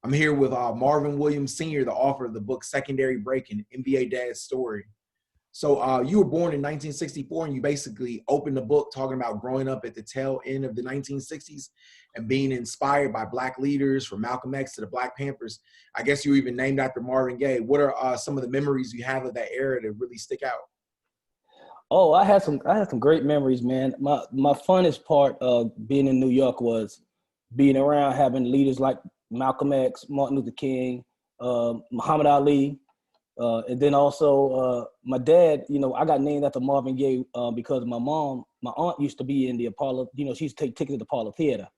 I'm here with Marvin Williams Sr., the author of the book Secondary Break, an NBA Dad's Story. So you were born in 1964, and you basically opened the book talking about growing up at the tail end of the 1960s and being inspired by Black leaders, from Malcolm X to the Black Panthers. I guess you were even named after Marvin Gaye. What are some of the memories you have of that era that really stick out? Oh, I had some great memories, man. My funnest part of being in New York was being around having leaders like Malcolm X, Martin Luther King, Muhammad Ali, and then also my dad. I got named after Marvin Gaye because my aunt used to be in the Apollo. She used to take tickets to the Apollo Theater,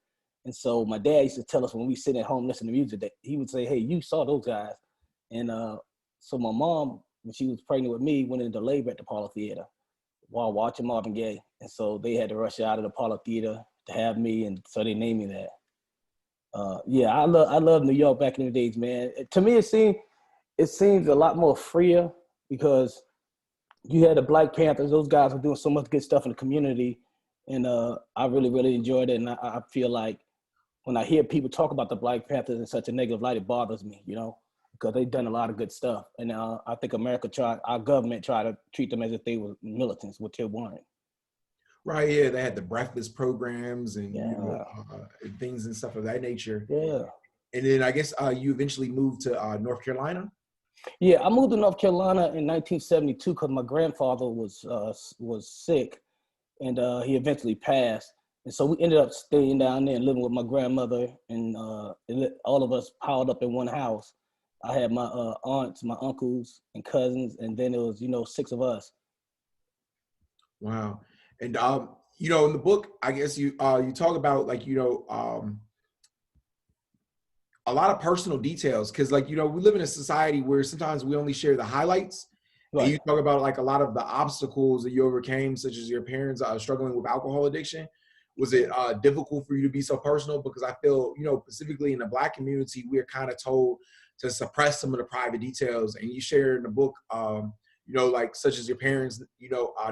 and so my dad used to tell us when we sit at home listening to music that he would say, "Hey, you saw those guys," and so my mom, when she was pregnant with me, went into labor at the Apollo Theater while watching Marvin Gaye. And so they had to rush out of the Apollo Theater to have me, and so they named me that. Yeah, I love New York back in the days, man. To me, it seems a lot more freer because you had the Black Panthers. Those guys were doing so much good stuff in the community, and I really, really enjoyed it. And I feel like when I hear people talk about the Black Panthers in such a negative light, it bothers me, because they've done a lot of good stuff. And I think our government tried to treat them as if they were militants, which they weren't. Right, yeah, they had the breakfast programs and Yeah. things and stuff of that nature. Yeah. And then I guess you eventually moved to North Carolina. Yeah, I moved to North Carolina in 1972 because my grandfather was sick, and he eventually passed. And so we ended up staying down there and living with my grandmother, and all of us piled up in one house. I had my aunts, my uncles, and cousins, and then it was 6 of us. Wow. And in the book, I guess you talk about a lot of personal details because we live in a society where sometimes we only share the highlights. Right. And you talk about like a lot of the obstacles that you overcame, such as your parents struggling with alcohol addiction. Was it difficult for you to be so personal? Because I feel, specifically in the Black community, we're kind of told to suppress some of the private details. And you share in the book, like such as your parents,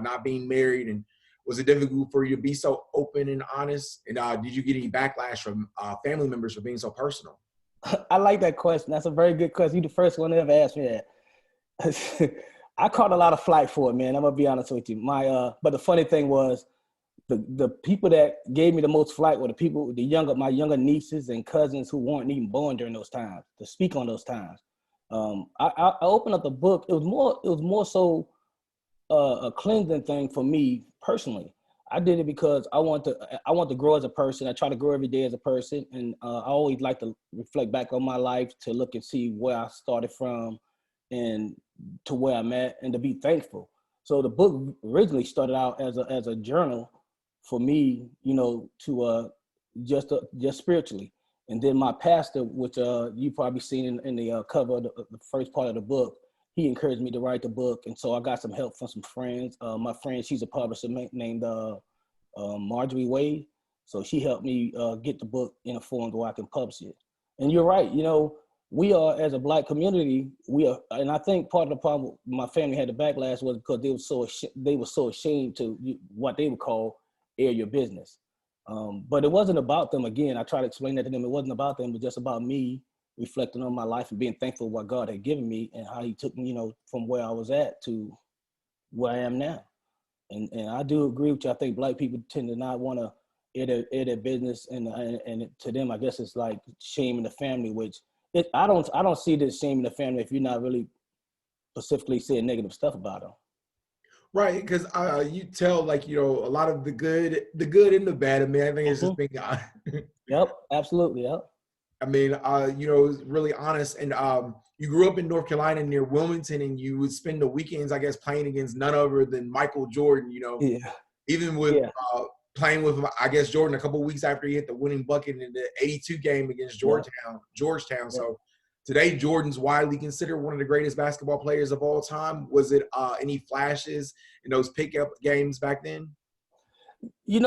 not being married. And was it difficult for you to be so open and honest? And did you get any backlash from family members for being so personal? I like that question. That's a very good question. You're the first one to ever ask me that. I caught a lot of flack for it, man. I'm gonna be honest with you. But the funny thing was, the people that gave me the most flack were my younger nieces and cousins who weren't even born during those times to speak on those times. I opened up the book. It was more so a cleansing thing for me personally. I did it because I want to grow as a person. I try to grow every day as a person, and I always like to reflect back on my life to look and see where I started from and to where I'm at, and to be thankful. So the book originally started out as a journal for me, to just spiritually. And then my pastor, which you probably seen in the cover of the first part of the book, he encouraged me to write the book. And so I got some help from some friends. My friend, she's a publisher named Marjorie Wade. So she helped me get the book in a form where I can publish it. And you're right, we are, as a Black community, and I think part of the problem my family had the backlash was because they were so ashamed to what they would call air your business. But it wasn't about them. Again, I try to explain that to them. It wasn't about them. It was just about me reflecting on my life and being thankful for what God had given me and how he took me, from where I was at to where I am now. And I do agree with you. I think Black people tend to not want to air their business, and to them, I guess it's like shaming the family, which I don't see this shaming the family if you're not really specifically saying negative stuff about them. Right, because you tell a lot of the good and the bad. I mean, I think it's just being. Yep, absolutely. Yep. I mean, really honest. And you grew up in North Carolina near Wilmington, and you would spend the weekends, I guess, playing against none other than Michael Jordan. Yeah. Even with playing with, I guess, Jordan a couple of weeks after he hit the winning bucket in the '82 game against Georgetown. Yeah. So today, Jordan's widely considered one of the greatest basketball players of all time. Was it any flashes in those pickup games back then? I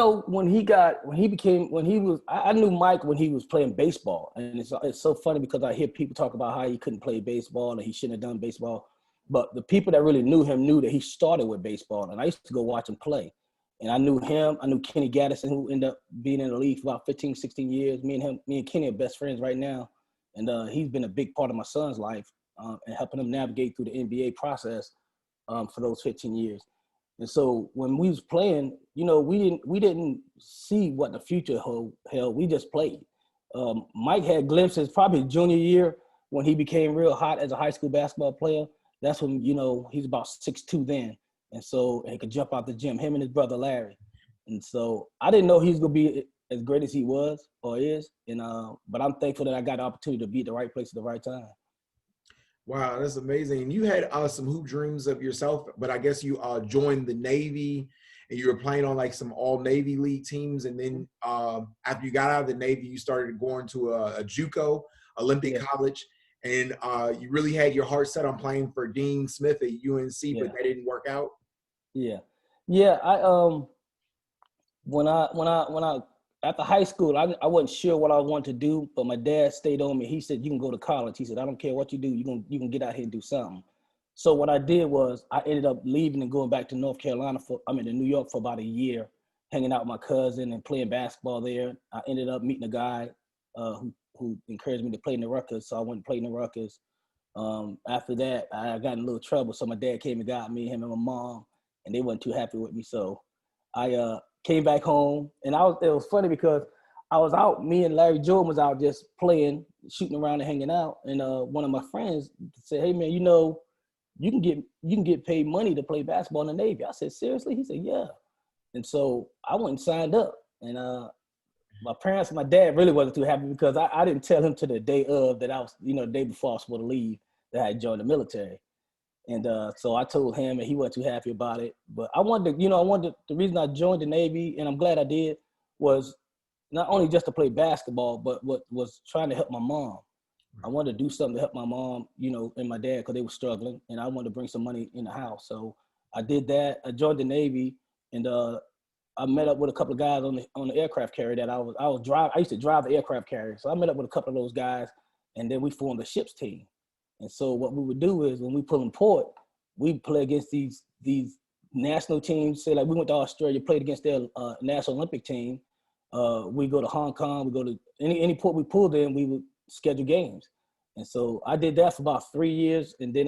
knew Mike when he was playing baseball. And it's so funny because I hear people talk about how he couldn't play baseball and he shouldn't have done baseball. But the people that really knew him knew that he started with baseball. And I used to go watch him play. And I knew him. I knew Kenny Gaddison, who ended up being in the league for about 15, 16 years. Me and Kenny are best friends right now. And he's been a big part of my son's life and helping him navigate through the NBA process for those 15 years. And so when we was playing, you know, we didn't see what the future held. We just played. Mike had glimpses probably junior year when he became real hot as a high school basketball player. That's when, you know, he's about 6'2" then. And so he could jump out the gym, him and his brother Larry. And so I didn't know he was going to be as great as he was or is. And but I'm thankful that I got the opportunity to be at the right place at the right time. Wow, that's amazing. And you had some hoop dreams of yourself, but I guess you joined the Navy and you were playing on like some all Navy league teams. And then after you got out of the Navy, you started going to a JUCO, Olympic college. And you really had your heart set on playing for Dean Smith at UNC, but that didn't work out. Yeah. I when I after high school, I wasn't sure what I wanted to do, but my dad stayed on me. He said, "You can go to college." He said, "I don't care what you do. You can get out here and do something." So what I did was I ended up leaving and going back to North Carolina to New York for about a year, hanging out with my cousin and playing basketball there. I ended up meeting a guy who encouraged me to play in the Ruckers, so I went and played in the Ruckers. After that, I got in a little trouble, so my dad came and got me, him and my mom, and they weren't too happy with me. So I came back home, and it was funny because I was out, me and Larry Jordan was out just playing, shooting around and hanging out, and one of my friends said, "Hey man, you know, you can get paid money to play basketball in the Navy." I said, "Seriously?" He said, "Yeah." And so I went and signed up, and my dad really wasn't too happy because I didn't tell him to the day of that I was, you know, the day before I was supposed to leave that I had joined the military. And so I told him, and he wasn't too happy about it. But the reason I joined the Navy, and I'm glad I did, was not only just to play basketball, but what was trying to help my mom. I wanted to do something to help my mom, you know, and my dad, because they were struggling, and I wanted to bring some money in the house. So I did that. I joined the Navy, and I met up with a couple of guys on the aircraft carrier that I used to drive the aircraft carrier. So I met up with a couple of those guys, and then we formed a ships team. And so what we would do is when we pull in port, we play against these national teams. Say like we went to Australia, played against their national Olympic team. We go to Hong Kong, we go to any port we pulled in, we would schedule games. And so I did that for about 3 years. And then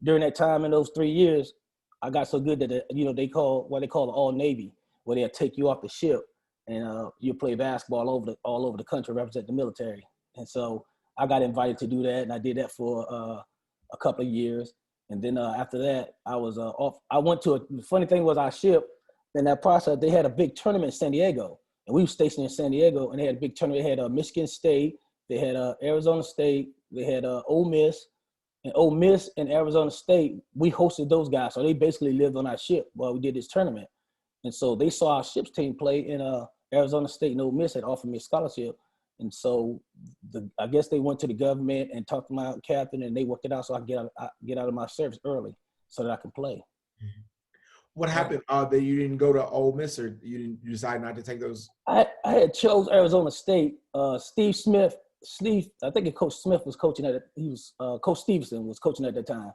during that time in those 3 years, I got so good that they call the All Navy, where they'll take you off the ship and you play basketball all over the country, represent the military. And so I got invited to do that, and I did that for a couple of years. And then after that, I was off. I went to the funny thing was our ship, in that process, they had a big tournament in San Diego. And we were stationed in San Diego, and they had a big tournament. They had Michigan State, they had Arizona State, they had Ole Miss. And Ole Miss and Arizona State, we hosted those guys. So they basically lived on our ship while we did this tournament. And so they saw our ships team play in Arizona State, and Ole Miss had offered me a scholarship. And so I guess they went to the government and talked to my captain, and they worked it out so I could get out of my service early so that I can play. What happened that you didn't go to Ole Miss, or you decided not to take those? I had chose Arizona State. Steve Smith, I think Coach Smith was coaching at it. He was Coach Stevenson was coaching at that time.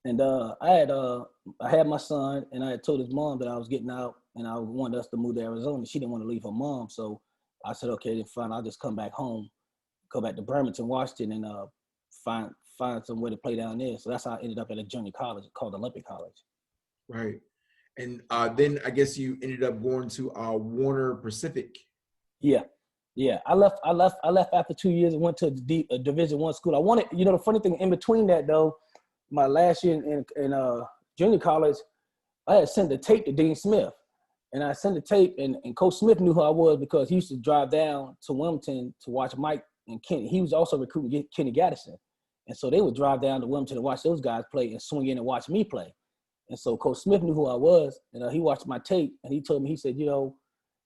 And I had my son, and I had told his mom that I was getting out and I wanted us to move to Arizona. She didn't want to leave her mom. So I said, okay, then fine, I'll just come back home, go back to Bremerton, Washington, and find somewhere to play down there. So that's how I ended up at a junior college called Olympic College. Right. And then I guess you ended up going to Warner Pacific. Yeah. I left after 2 years and went to a Division I school. I wanted, the funny thing in between that though, my last year in junior college, I had sent the tape to Dean Smith. And I sent the tape, and Coach Smith knew who I was because he used to drive down to Wilmington to watch Mike and Kenny. He was also recruiting Kenny Gaddison. And so they would drive down to Wilmington to watch those guys play and swing in and watch me play. And so Coach Smith knew who I was, and he watched my tape, and he told me, he said,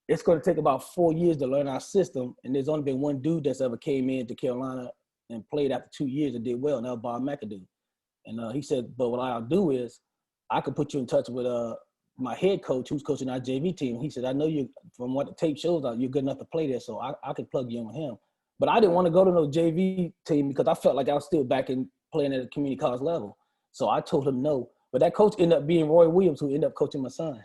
it's going to take about 4 years to learn our system, and there's only been one dude that's ever came into Carolina and played after 2 years and did well, and that was Bob McAdoo. And he said, but what I'll do is I could put you in touch with my head coach who's coaching our JV team. He said, I know you, from what the tape shows, you're good enough to play there, so I could plug you in with him. But I didn't want to go to no JV team because I felt like I was still back in playing at a community college level. So I told him no. But that coach ended up being Roy Williams, who ended up coaching my son.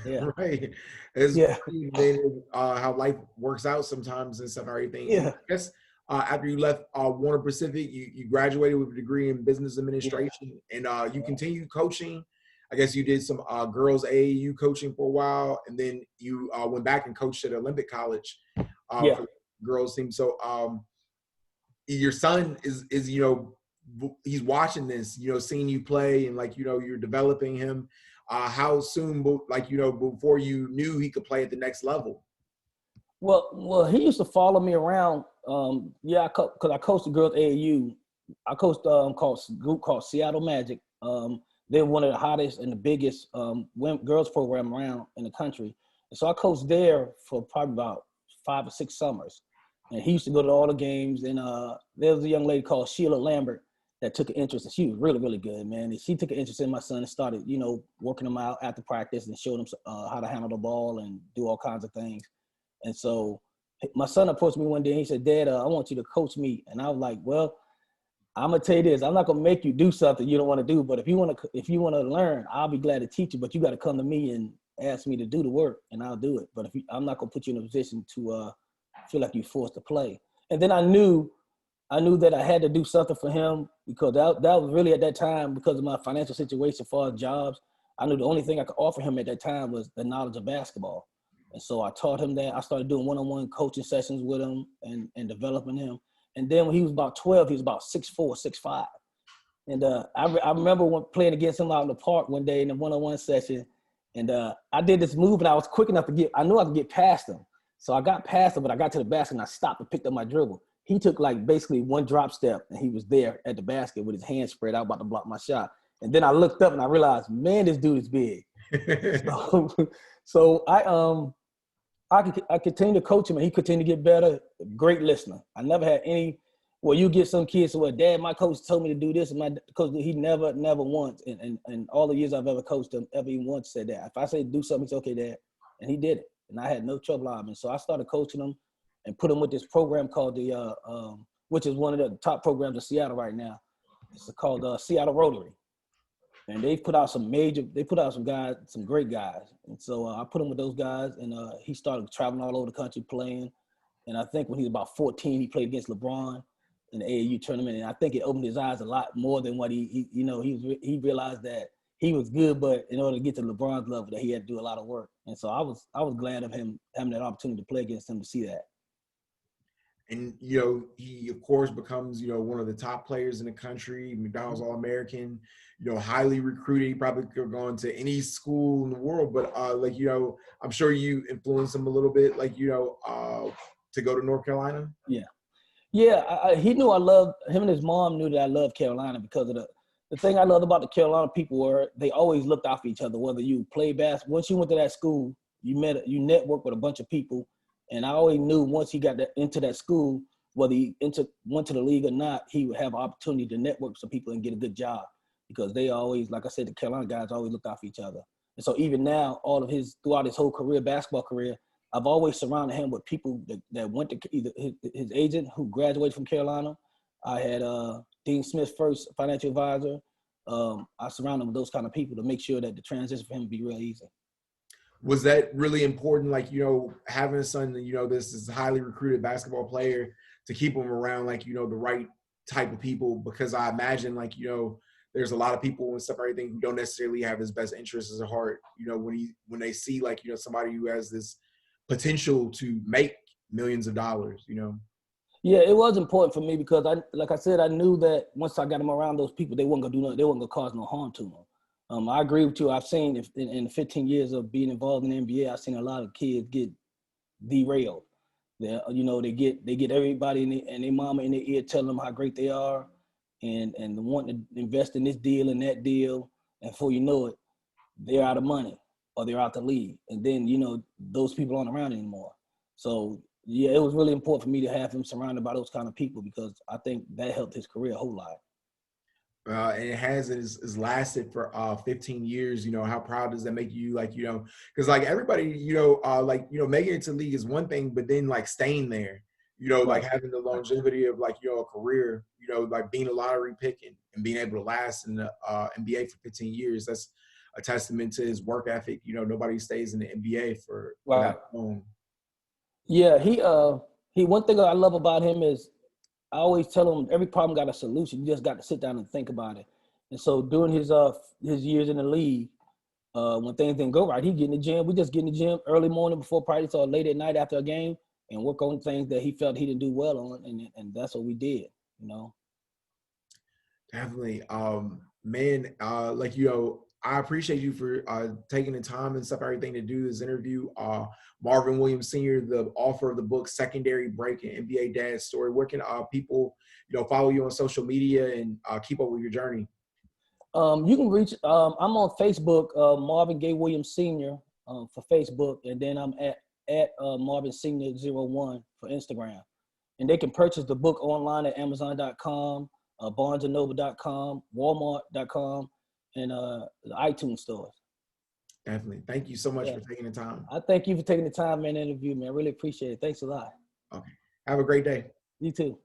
Yeah. Right. It's funny, man, how life works out sometimes and stuff and everything. Yeah. I guess after you left Warner Pacific. You graduated with a degree in business Yeah. administration, and you continued coaching. I guess you did some girls AAU coaching for a while, and then you went back and coached at Olympic College Yeah. for the girls team. So your son is he's watching this, seeing you play, and like you're developing him. How soon, before you knew he could play at the next level? Well, he used to follow me around. Because I coached the girls AAU. I coached group called Seattle Magic. They're one of the hottest and the biggest girls program around in the country. And so I coached there for probably about 5 or 6 summers. And he used to go to all the games. And there was a young lady called Sheila Lambert that took an interest. And she was really, really good, man. And she took an interest in my son and started, working him out after practice and showed him how to handle the ball and do all kinds of things. And so my son approached me one day and he said, "Dad, I want you to coach me." And I was like, "Well, I'm gonna tell you this. I'm not gonna make you do something you don't want to do. But if you want to learn, I'll be glad to teach you. But you got to come to me and ask me to do the work, and I'll do it. But I'm not gonna put you in a position to feel like you're forced to play." And then I knew that I had to do something for him, because that was really at that time, because of my financial situation for jobs. I knew the only thing I could offer him at that time was the knowledge of basketball. And so I taught him that. I started doing one-on-one coaching sessions with him and developing him. And then when he was about 12, he was about 6'4", 6'5". And I remember playing against him out in the park one day in the one-on-one session. And I did this move, and I was quick enough I knew I could get past him. So I got past him, but I got to the basket and I stopped and picked up my dribble. He took like basically one drop step, and he was there at the basket with his hands spread out about to block my shot. And then I looked up and I realized, man, this dude is big. So I continued to coach him, and he continued to get better. Great listener. I never had any. Well, you get some kids who are, "Dad, my coach told me to do this," and my coach, he never once, and all the years I've ever coached him, ever even once said that. If I say do something, it's okay, Dad, and he did it, and I had no trouble out of him. So I started coaching him and put him with this program called which is one of the top programs in Seattle right now. It's called Seattle Rotary. And they put out some guys, some great guys. And so I put him with those guys, and he started traveling all over the country playing. And I think when he was about 14, he played against LeBron in the AAU tournament. And I think it opened his eyes a lot more than what he realized that he was good, but in order to get to LeBron's level, that he had to do a lot of work. And so I was glad of him having that opportunity to play against him, to see that. And, he, of course, becomes, one of the top players in the country, McDonald's All-American, highly recruited. He probably could have gone to any school in the world, but, I'm sure you influenced him a little bit, to go to North Carolina. Yeah. Yeah, he knew I loved, him and his mom knew that I loved Carolina, because of the thing I loved about the Carolina people were they always looked out for each other, whether you played basketball. Once you went to that school, you networked with a bunch of people. And I always knew once he got into that school, whether he went to the league or not, he would have an opportunity to network with some people and get a good job, because they always, like I said, the Carolina guys always looked out for each other. And so even now, throughout his whole career, basketball career, I've always surrounded him with people that went to either his agent who graduated from Carolina. I had Dean Smith's first financial advisor. I surrounded him with those kind of people to make sure that the transition for him would be real easy. Was that really important, having a son, this is a highly recruited basketball player, to keep him around, the right type of people? Because I imagine, there's a lot of people and stuff, everything, who don't necessarily have his best interests at heart, when they see, somebody who has this potential to make millions of dollars, Yeah, it was important for me, because like I said, I knew that once I got him around those people, they weren't gonna do nothing. They weren't gonna cause no harm to him. I agree with you. I've seen in 15 years of being involved in the NBA, I've seen a lot of kids get derailed. They get everybody and their mama in their ear telling them how great they are, and wanting to invest in this deal and that deal, and before you know it, they're out of money or they're out the league, and then those people aren't around anymore. So yeah, it was really important for me to have him surrounded by those kind of people, because I think that helped his career a whole lot. And it has lasted for 15 years. How proud does that make you? Because everybody, making it to league is one thing, but then staying there, Right. having the longevity of a career, being a lottery pick and being able to last in the NBA for 15 years. That's a testament to his work ethic. Nobody stays in the NBA for that long. Yeah, he one thing I love about him is I always tell him every problem got a solution. You just got to sit down and think about it. And so during his years in the league, when things didn't go right, he get in the gym. We just get in the gym early morning before practice or late at night after a game and work on things that he felt he didn't do well on. And that's what we did, you know. Definitely. Man, like, you know, I appreciate you for taking the time and stuff, everything to do this interview. Marvin Williams Sr., the author of the book Secondary Break and NBA Dad's Story. Where can people, you know, follow you on social media and keep up with your journey? You can reach, I'm on Facebook, Marvin Gaye Williams Sr. For Facebook, and then I'm at Marvin Senior 01 for Instagram. And they can purchase the book online at Amazon.com, BarnesandNoble.com, Walmart.com, and the iTunes stores. Definitely. Thank you so much for taking the time. I thank you for taking the time, man, to interview me. I really appreciate it. Thanks a lot. Okay. Have a great day. You too.